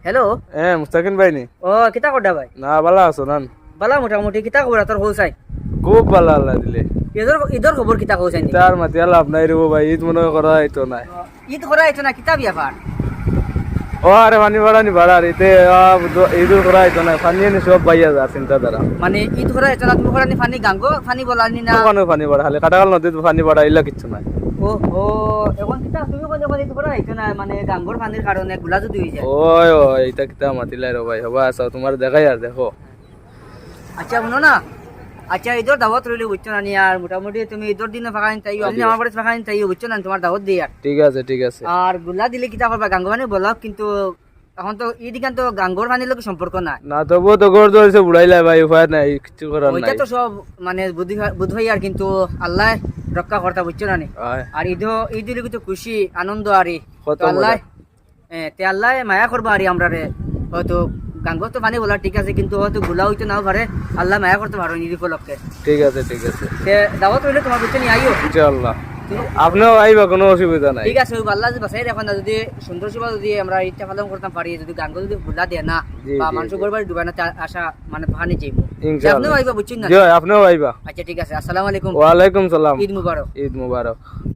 Hello Mustakin ভাই নি? ও কিতা করডা ভাই? না ভালো আছো না? বালা মোটামুটি কিতা খবর তোর হোসাই? খুব ভালো আল্লাহ দিলে। ঈদর খবর কিতা হোসাই? তার মাতি লাভ নাই রে ভাই, ঈদ মনে করা হইতো না। ঈদ করা হইতো না কিতা ব্যাপার? ও আরে পানি ভাড়া নি ভাড়া রিতে ঈদ করা হইতো না, পানি নি সব বাইয়া যা চিন্তা দ্বারা। মানে ঈদ করা হইতো না, তুমি করা নি পানি গাঙ্গো পানি বলানি না? কোনো পানি ভাড়া খালি কাটাকাল নদীতে পানি ভাড়া ইলা কিচ্ছু নাই। ও ও এখন কিতা তুমি কইলে ঈদ করা হইতো না মানে গাঙ্গোর পানির কারণে গুলা যদি হই যায়। ওই ওই এটা কিতা মাতিলাই রে ভাই, হবা আছো তোমার দেখাই আর দেখো। আচ্ছা শুনো না, আচ্ছা ঈদর দাওয়াত রইলে বুঝছো না নি, আর মোটামুটি তুমি ঈদর দিনে ফাঁকা নিন তাইও, আমি আমার বাড়ি ফাঁকা নিন তাইও, বুঝছো না তোমার দাওয়াত দিই। আর ঠিক আছে ঠিক আছে। আর গুলা দিলে কিতা করবা গাঙ্গো পানি বলা, কিন্তু এখন তো ঈদ গান তো গাঙ্গোর পানির লোক সম্পর্ক নাই। না তবু তো গড় ধরেছে বুড়াইলাই ভাই, উপায় নাই, কিছু করার ওইটা নাই। তো সব মানে বুধ হয় আর, কিন্তু আল্লাহ রক্ষা করতা বুঝছো না নি। আর ঈদ হইলে তো খুশি আনন্দ আরি কত তো আল্লাহ মজা। তে আল্লাহ মায়া করবা আরি আমরা রে। হয়তো গাঙ্গো তো পানি বলা ঠিক আছে, কিন্তু হয়তো গুলা হইতে নাও পারে, আল্লাহ মায়া করতে পারো ঈদ উপলক্ষে। ঠিক আছে ঠিক আছে। তে দাওয়াত হইলে তোমার বুঝছো নি আইও ইনশাআল্লাহ। আপনিও আইবা, কোনো অসুবিধা নাই। ঠিক আছে। ওই আল্লাহ যদি বাসাই রাখেন না, যদি সুন্দর সেবা যদি আমরা ইচ্ছা পালন করতাম পারি, যদি গাঙ্গো যদি ভুলা দেয় না বা মানুষ গড়বাড়ি ডুবাই না, আশা মানে ভানি যাইব। ইনশাআল্লাহ আপনিও আইবা বুঝছেন না? জি আপনিও আইবা। আচ্ছা ঠিক আছে, আসসালামু আলাইকুম। ওয়ালাইকুম সালাম। ঈদ মুবারক। ঈদ মুবারক।